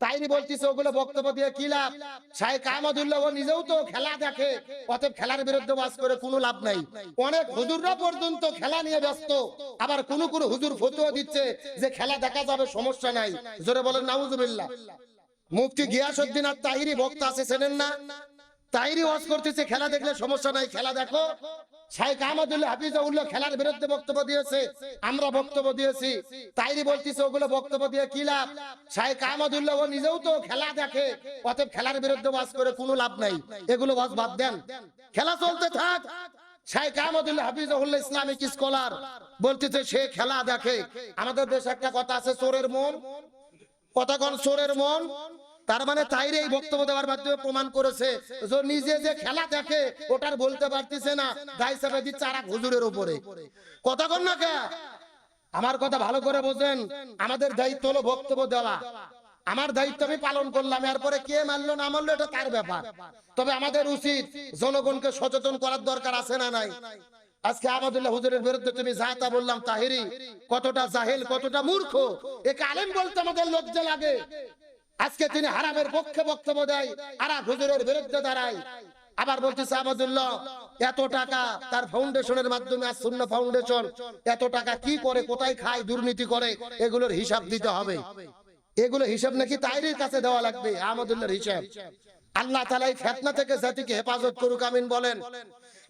তাইরি বলতিছে ওগুলো বক্তব্য দিয়ে কি লাভ? শাইখ আহমদুল্লাহ ও নিজেও তো খেলা দেখে, অতএব খেলার বিরুদ্ধে ওয়াজ করে কোনো লাভ নাই। অনেক হুজুররা পর্যন্ত খেলা নিয়ে ব্যস্ত, আবার কোন হুজুর ফতোয়া দিচ্ছে যে খেলা দেখা যাবে, সমস্যা নাই। জোরে বলেন নাউজুবিল্লাহ। মুফতি গিয়াসউদ্দিন আত-তাহিরি বক্তা আছে, চেনেন না? তাইরি ওয়াজ করতেছে খেলা দেখলে সমস্যা নাই, খেলা দেখো। শাইখ আহমদুল্লাহ হাফিজাহুল্লাহ খেলার বিরুদ্ধে বক্তব্য দিয়েছে, আমরা বক্তব্য দিয়েছি। তাইরি বলতিছে ওগুলো বক্তব্য দিয়ে কি লাভ? শাইখ আহমদুল্লাহ ও নিজেও তো খেলা দেখে, অতএব খেলার বিরুদ্ধে ওয়াজ করে কোনো লাভ নাই। এগুলো ওয়াজ বাদ দেন, খেলা চলতে থাক। শাইখ আহমদুল্লাহ হাফিজাহুল্লাহ ইসলামিক স্কলার বলতেছে সে খেলা দেখে। আমাদের দেশে একটা কথা আছে, চোরের মন। কতক্ষণ চোরের মন? তার মানে তাইরে এই বক্তব্য দেওয়ার মাধ্যমে প্রমাণ করেছে যে নিজে যে খেলা দেখে ওটার বলতে পারতেছে না, দায় চাপে দিচ্ছে আর এক হুজুরের উপরে। কতক্ষণ না কে? আমার কথা ভালো করে বোঝেন। আমাদের দায়িত্ব হলো বক্তব্য দেওয়া। আমার দায়িত্ব আমি পালন করলাম, এরপরে কে মানলো না মানলো এটা তার ব্যাপার। তবে আমাদের উচিত জনগণকে সচেতন করার দরকার আছে না নাই? আজকে আহমদুল্লাহ হুজুরের বিরুদ্ধে তুমি যা তা বললাম, তাহিরি কতটা জাহেল, কতটা মূর্খ, একে আলেম বলতে আমাদের লজ্জা লাগে। আজকে তিনি হারামের পক্ষে বক্তব্য দেয় আর হুজুরের বিরুদ্ধে দাঁড়ায়। আবার বলতেছে আহমদুল্লাহ এত টাকা তার ফাউন্ডেশনের মাধ্যমে, আর সুন্নাহ ফাউন্ডেশন এত টাকা কি করে, কোথায় খায়, দুর্নীতি করে, এগুলোর হিসাব দিতে হবে। এগুলো হিসাব নাকি তাইরির কাছে দেওয়া লাগবে, আহমদুল্লাহর হিসাব। আল্লাহ তাআলা এই ফিতনা থেকে জাতিকে হেফাজত করুক, আমিন বলেন।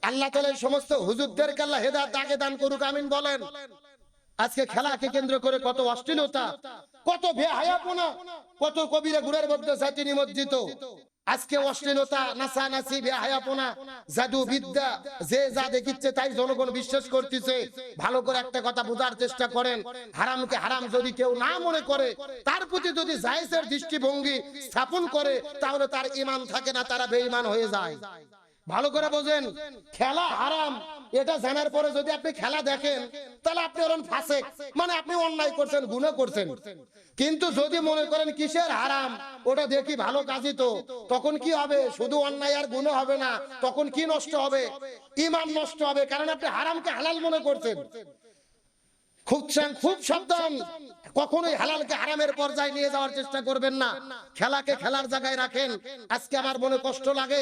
আল্লাহ তাআলা এই সমস্ত হুজুরদেরকে আল্লাহ হেদায়েত আগে দান করুক, আমিন বলেন। আজকে খেলাকে কেন্দ্র করে কত অশ্লীলতা, কত বেহায়াপনা, কত কবিরা গুরের মধ্যে জাতি নিমজ্জিত। আজকে অশ্লীলতা, নাচানাচি, বেহায়াপনা, জাদু বিদ্যা, যে যা দেখিচ্ছে তাই জনগণ বিশ্বাস করতেছে। ভালো করে একটা কথা বোঝার চেষ্টা করেন, হারামকে হারাম যদি কেউ না মনে করে, তার প্রতি যদি জায়েজের দৃষ্টিভঙ্গি স্থাপন করে, তাহলে তার ঈমান থাকে না, তারা বেঈমান হয়ে যায়। ভালো করে বোঝেন, খেলা হারাম এটা জানার পরে যদি আপনি খেলা দেখেন, তাহলে আপনি হলেন ফাসেক, মানে আপনি অন্যায় করছেন, গুনাহ করছেন। কিন্তু যদি মনে করেন কিসের হারাম, ওটা দেখি ভালো কাজই তো, তখন কি হবে? শুধু অন্যায় আর গুনাহ হবে না, তখন কি নষ্ট হবে? ঈমান নষ্ট হবে, কারণ আপনি হারামকে হালাল মনে করছেন। খুব সাবধান, কখনোই হালালকে হারামের পর্যায়ে নিয়ে যাওয়ার চেষ্টা করবেন না। খেলাকে খেলার জায়গায় রাখেন। আজকে আমার মনে কষ্ট লাগে,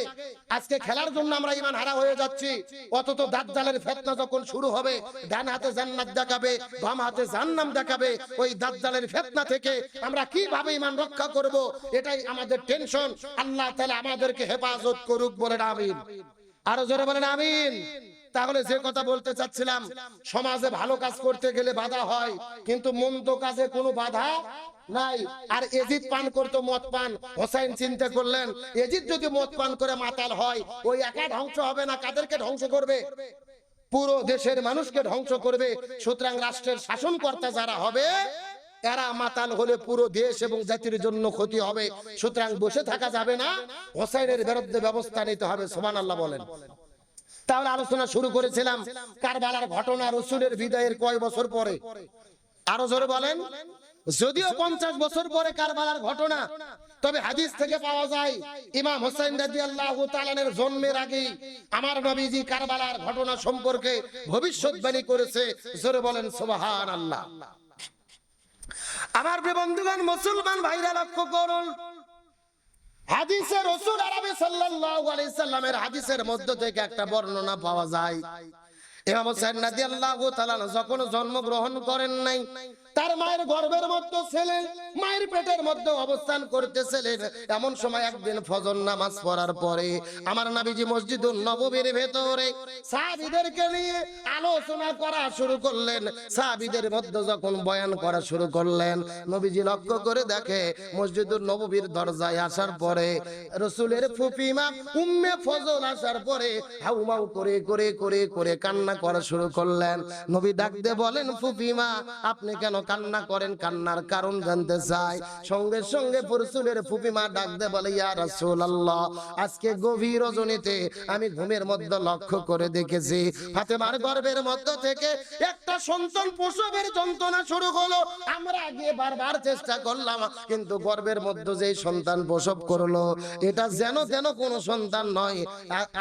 আজকে খেলার জন্য আমরা ঈমান হারা হয়ে যাচ্ছি। অথচ দাজ্জালের ফিতনা যখন শুরু হবে, ডান হাতে জান্নাত দেখাবে, বাম হাতে জাহান্নাম দেখাবে, ওই দাজ্জালের ফিতনা থেকে আমরা কিভাবে ঈমান রক্ষা করব, এটাই আমাদের টেনশন। আল্লাহ তাআলা আমাদেরকে হেফাজত করুক, বলেন আমিন। আরো জোরে বলেন আমিন। তাহলে যে কথা বলতে চাচ্ছিলাম, সমাজে ভালো কাজ করতে গেলে বাধা হয়, কিন্তু মন্দ কাজে কোনো বাধা নাই। আর এজিদ পান করতো মদ পান, হোসাইন চিন্তা করলেন এজিদ যদি মদ পান করে মাতাল হয়, ওই একা ধ্বংস হবে না, কাদেরকে ধ্বংস করবে? পুরো দেশের মানুষকে ধ্বংস করবে। সুতরাং রাষ্ট্রের শাসনকর্তা যারা হবে, এরা মাতাল হলে পুরো দেশ এবং জাতির জন্য ক্ষতি হবে। সুতরাং বসে থাকা যাবে না, হোসাইনের বিরুদ্ধে ব্যবস্থা নিতে হবে। সুবহানাল্লাহ বলেন। তাহলে আলোচনা শুরু করেছিলাম কারবালার ঘটনা, রাসূলের বিদায়ের কয় বছর পরে? আরো জোরে বলেন। যদিও 50 বছর পরে কারবালার ঘটনা, তবে হাদিস থেকে পাওয়া যায় ইমাম হোসেন রাদিয়াল্লাহু তাআলার জন্মের আগে আমার নবীজি কারবালার ঘটনা সম্পর্কে ভবিষ্যৎবাণী করেছে। জোরে বলেন সুবহানাল্লাহ। আমার প্রিয় বন্ধুগণ, মুসলমান ভাইরা লক্ষ্য করুন, হাদিসে রাসূল আরবি সাল্লাল্লাহু আলাইহি সাল্লামের হাদিসের মধ্য থেকে একটা বর্ণনা পাওয়া যায়। ইমাম হোসেন রাদিয়াল্লাহু তাআলা যখন জন্মগ্রহণ করেন নাই, তার মায়ের গর্ভের মধ্যে ছিলেন, মায়ের পেটের মধ্যে অবস্থান করতেছিলেন। এমন সময় একদিন ফজর নামাজ পড়ার পরে আমার নবীজি মসজিদুন নববীর ভেতরে সাহাবীদেরকে নিয়ে আলোচনা করা শুরু করলেন। সাহাবীদের মধ্যে যখন বয়ান করা শুরু করলেন, নবীজি লক্ষ্য করে দেখে মসজিদুন নববীর দরজায় আসার পরে রাসূলের ফুফি মা উম্মে ফজল আসার পরে হাউমাউ করে করে করে করে কান্না করা শুরু করলেন। নবী ডাক দিয়ে বলেন, ফুফি মা আপনি কেন কান্না করেন? কান্নার কারণ জানতে চাই। সঙ্গে সঙ্গে রাসূলের ফুফি মা ডাক দিয়ে বলে, ইয়া রাসূলুল্লাহ, আজকে গভীর রজনীতে আমি ঘুমের মধ্যে লক্ষ্য করে দেখেছি ফাতেমার গর্ভের মধ্যে থেকে একটা সন্তান প্রসবের যন্ত্রণা শুরু হলো। আমরা গিয়ে বারবার চেষ্টা করলাম, কিন্তু গর্ভের মধ্যে যে সন্তান প্রসব করলো, এটা যেন যেন কোনো সন্তান নয়,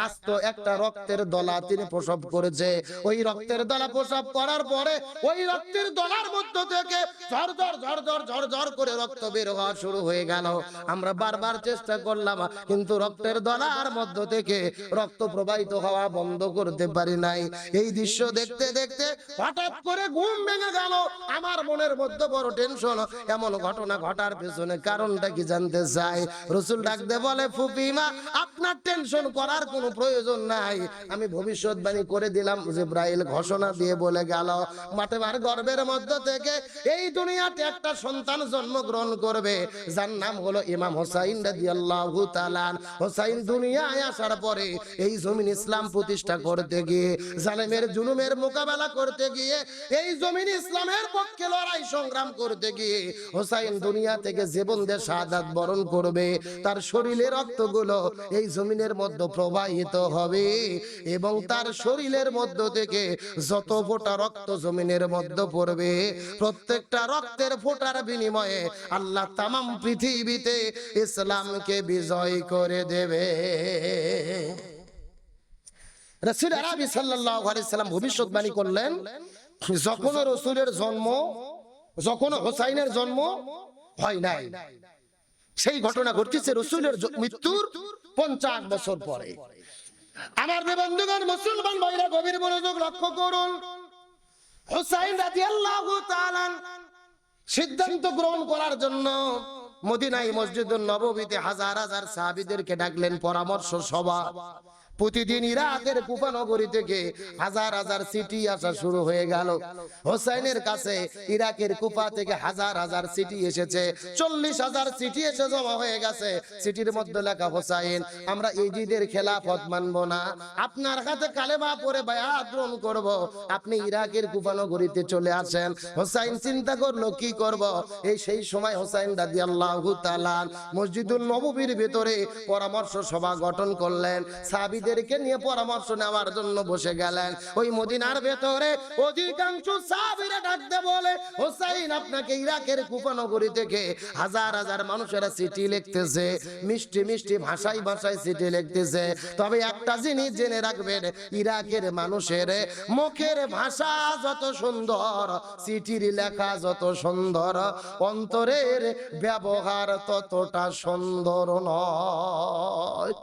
আজ তো একটা রক্তের দলা তিনি প্রসব করেছে। ওই রক্তের দলা প্রসব করার পরে ওই রক্তের দলার মধ্যে থেকে ঝরঝর ঝরঝর ঝরঝর করে রক্ত বের হওয়া শুরু হয়ে গেল। আমরা বারবার চেষ্টা করলাম, কিন্তু রক্তের দলার মধ্য থেকে রক্ত প্রবাহিত হওয়া বন্ধ করতে পারি নাই। এই দৃশ্য দেখতে দেখতে হঠাৎ করে ঘুম ভেঙে গেল। আমার মনের মধ্যে বড় টেনশন। এমন ঘটনা ঘটার পেছনে কারণটা কি জানতে চাই। রাসূল ডাকতে বলে, ফুপিমা, আপনার টেনশন করার কোনো প্রয়োজন নাই। আমি ভবিষ্যৎবাণী করে দিলাম। জিবরাইল ঘোষণা দিয়ে বলে গেল, মাতার গর্ভের মধ্য থেকে এই দুনিয়াতে একটা সন্তান জন্মগ্রহণ করবে, যার নাম হলো ইমাম হোসাইন রাদিয়াল্লাহু তাআলা। হোসাইন দুনিয়ায় আসার পরে এই জমিন ইসলাম প্রতিষ্ঠা করতে গিয়ে, জালেমের জুলুমের মোকাবেলা করতে গিয়ে, এই জমিন ইসলামের পক্ষে লড়াই সংগ্রাম করতে গিয়ে হোসাইন দুনিয়া থেকে জীবন দিয়ে শাহাদাত বরণ করবে। তার শরীরের রক্তগুলো এই জমিনের মধ্যে প্রবাহিত হবে এবং তার শরীরের মধ্য থেকে যত ফোঁটা রক্ত জমিনের মধ্যে পড়বে, প্রত্যেকটা রক্তের ফোঁটার বিনিময়ে আল্লাহ তামাম পৃথিবীতে ইসলামকে বিজয় করে দেবে। রাসূল আরবি সাল্লাল্লাহু আলাইহি সাল্লাম ভবিষ্যৎবাণী করলেন, যখন রাসূলের জন্ম, যখন হোসাইনের জন্ম হয় নাই, সেই ঘটনা ঘটছে রাসূলের মৃত্যুর 50 বছর পরে। আমার বন্ধুগণ, মুসলমান ভাইরা, গভীর মনোযোগ লক্ষ্য করুন। হোসাইন রাদিয়াল্লাহু তাআলা সিদ্ধান্ত গ্রহণ করার জন্য মদিনায় মসজিদুন নববীতে হাজার হাজার সাহাবীদেরকে ডাকলেন পরামর্শ সভা। প্রতিদিন ইরাকের কুফা নগরী থেকে হাজার হাজার চিঠি আসা শুরু হয়ে গেল। হোসাইনের কাছে ইরাকের কুফা থেকে হাজার হাজার চিঠি এসেছে। 40,000 চিঠি এসে জমা হয়ে গেছে। চিঠির মধ্যে লেখা, হোসাইন, আমরা ইজিদের খেলাফত মানব না, আপনার হাতে কালেমা পড়ে বায়াত গ্রহণ করব, আপনি ইরাকের কুফা নগরীতে চলে আসেন। হোসাইন চিন্তা করলো কি করব। সেই সময় হোসাইন রাদিয়াল্লাহু তাআলা মসজিদুল নববীর ভিতরে পরামর্শ সভা গঠন করলেন। সাহাবীদের নিয়ে পরামর্শ নেওয়ার জন্য বসে গেলেন। ওই মদিনার ভেতরে অধিকাংশ সাহাবীরা ডাকতে বলে, হোসাইন, আপনাকে ইরাকের কুফা নগরী থেকে হাজার হাজার মানুষেরা চিঠি লিখতেছে, মিষ্টি মিষ্টি ভাষায় ভাষায় চিঠি লিখতেছে। তবে একটা জিনিস জেনে রাখবেন, ইরাকের মানুষের মুখের ভাষা যত সুন্দর, চিঠির লেখা যত সুন্দর, অন্তরের ব্যবহার ততটা সুন্দর নয়।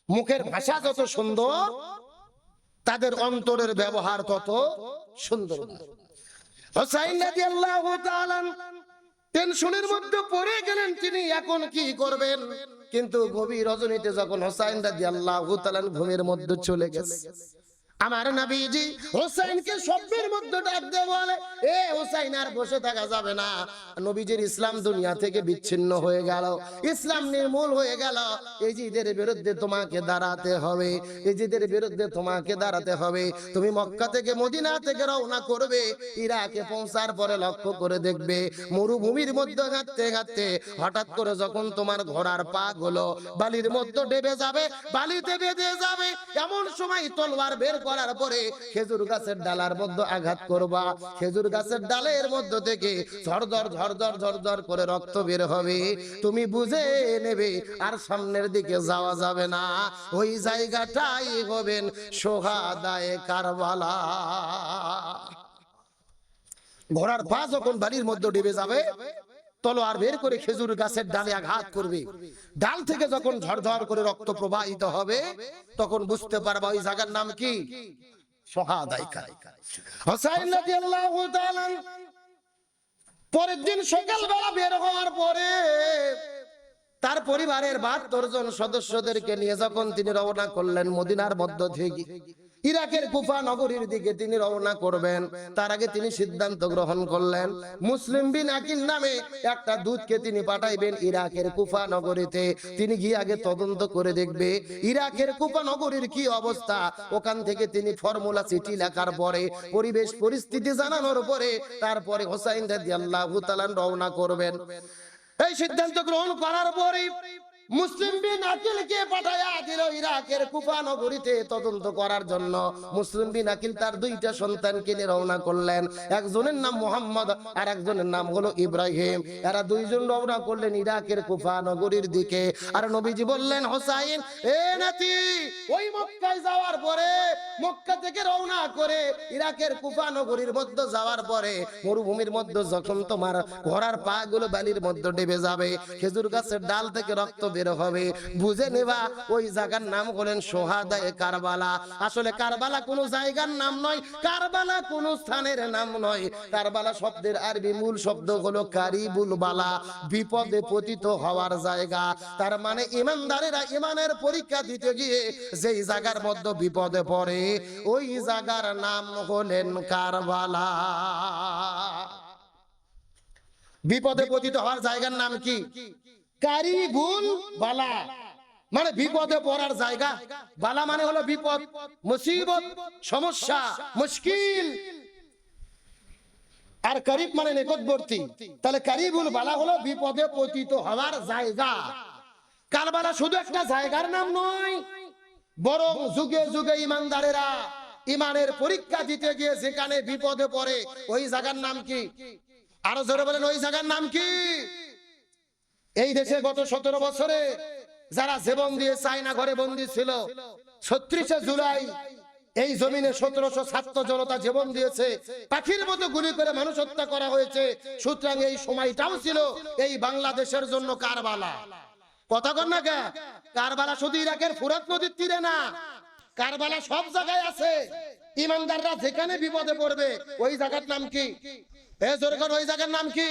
মুখের ভাষা যত সুন্দর, তাদের অন্তরের ব্যবহার তত সুন্দর। হোসাইন রাদিয়াল্লাহু তাআলা টেনশনের মধ্যে পড়ে গেলেন, তিনি এখন কি করবেন। কিন্তু গভীর রজনীতে যখন হোসাইন রাদিয়াল্লাহু তাআলা ঘুমের মধ্যে চলে গেছে, আমার নবীজি হোসাইনকে স্বপ্নের মধ্যে ডাক দিয়ে বলে, এ হোসাইন, আর বসে থাকা যাবে না। নবীজির ইসলাম দুনিয়া থেকে বিচ্ছিন্ন হয়ে গেল, ইসলাম নির্মূল হয়ে গেল। ইজিদের বিরুদ্ধে তোমাকে দাঁড়াতে হবে, ইজিদের বিরুদ্ধে তোমাকে দাঁড়াতে হবে। তুমি মক্কা থেকে মদিনা থেকে রওনা করবে। ইরাকে পৌঁছার পরে লক্ষ্য করে দেখবে, মরুভূমির মধ্যে হাঁটতে হাঁটতে হঠাৎ করে যখন তোমার ঘোড়ার পা গুলো বালির মধ্যে ডেবে যাবে, বালিতে বেঁধে যাবে, এমন সময় তলোয়ার বের করার পরে খেজুর গাছের ডালার মধ্যে আঘাত করবা। খেজুর গাছের ডালের মধ্য থেকে ঝরঝর ঝরঝর ঝরঝর করে রক্ত বের হবে। তুমি বুঝে নেবে আর সামনের দিকে যাওয়া যাবে না। ওই জায়গাটাই হবেন সোহাদায়ে কারবালা। ঘোড়ার পা যখন বালির মধ্যে ডুবে যাবে, তলোয়ার বের করে খেজুর গাছের ডালে আঘাত করবে। ডাল থেকে যখন ঝরঝর করে রক্ত প্রবাহিত হবে, তখন বুঝতে পারবা ওই জায়গার নাম কি, সোহাদায়ে কারবালা। হোসাইন রাদিয়াল্লাহু তাআলা পরের দিন সকালবেলা বের হওয়ার পরে তার পরিবারের 72 জন সদস্যদেরকে নিয়ে যখন তিনি রওনা করলেন মদিনার মধ্য থেকে ইরাকের কুফা নগরীর দিকে তিনি রওনা করবেন, তার আগে তিনি সিদ্ধান্ত গ্রহণ করলেন, মুসলিম বিন আকিল নামে একটা দূতকে তিনি পাঠাইবেন ইরাকের কুফা নগরীতে। তিনি গিয়ে আগে তদন্ত করে দেখবে ইরাকের কুফা নগরীর কি অবস্থা। ওখান থেকে তিনি ফর্মুলা চিঠি লেখার পরে, পরিবেশ পরিস্থিতি জানানোর পরে, তারপরে হোসাইন রাদিয়াল্লাহু তাআলা রওনা করবেন। এই সিদ্ধান্ত গ্রহণ করার পরে মুসলিম বিন আকিলকে পাঠায়া দিল ইরাকের কুফা নগরীতে তদন্ত করার জন্য। মুসলিম বিন আকিল তার দুইটা সন্তানকে নিয়ে রওনা করলেন। একজনের নাম মোহাম্মদ আর একজনের নাম হলো ইব্রাহিম। এরা দুইজন রওনা করলেন ইরাকের কুফা নগরীর দিকে। আর নবীজি বললেন, হোসাইন এ নাতি, ওই মক্কায় যাওয়ার পরে, মক্কা থেকে রওনা করে ইরাকের কুফা নগরীর মধ্যে যাওয়ার পরে মরুভূমির মধ্যে যখন তোমার ঘোড়ার পা গুলো বালির মধ্যে ডেবে যাবে, খেজুর গাছের ডাল থেকে রক্ত বের হবে, বুঝে নেবা ওই জায়গার নাম হলেন সোহাদায়ে কারবালা। আসলে কারবালা কোনো জায়গার নাম নয়, কারবালা কোনো স্থানের নাম নয়। কারবালা শব্দের আরবি মূল শব্দ হলো কারিবুল বালা, বিপদে পতিত হওয়ার জায়গা। তার মানে ইমানদারেরা ইমানের পরীক্ষা দিতে গিয়ে যেই জায়গার মধ্যে বিপদে পড়ে ওই জায়গার নাম হলেন কারবালা। বিপদে পতিত হওয়ার জায়গার নাম কি? কারিবুল বালা, মানে বিপদে পড়ার জায়গা। বালা মানে হলো বিপদ, মুসিবত, সমস্যা, মুশকিল। আর করিব মানে নিকটবর্তী। তাহলে কারিবুল বালা হলো বিপদে পতিত হওয়ার জায়গা। কারবালা শুধু একটা জায়গার নাম নয়, বরং যুগে যুগে ইমানদারেরা ইমানের পরীক্ষা দিতে গিয়ে যেখানে বিপদে পড়ে ওই জায়গার নাম কি? আরো জোরে বলেন, ওই জায়গার নাম কি? এই দেশে গত 17 বছরে যারা জীবন দিয়ে চায়না ঘরে বন্দী ছিল, 36শে জুলাই এই জমিনে 1700 ছাত্র জনতা জীবন দিয়েছে, পাখির মতো গুলি করে মানুষ হত্যা করা হয়েছে। সুতরাং এই সময়টাও ছিল এই বাংলাদেশের জন্য কারবালা। কথা কন না কে? কারবালা শুধু ইরাকের ফুরাত নদীর তীরে না, কারবালা সব জায়গায় আছে। ইমানদাররা যেখানে বিপদে পড়বে ওই জায়গার নাম কি? এ জোরে কর, ওই জায়গার নাম কি?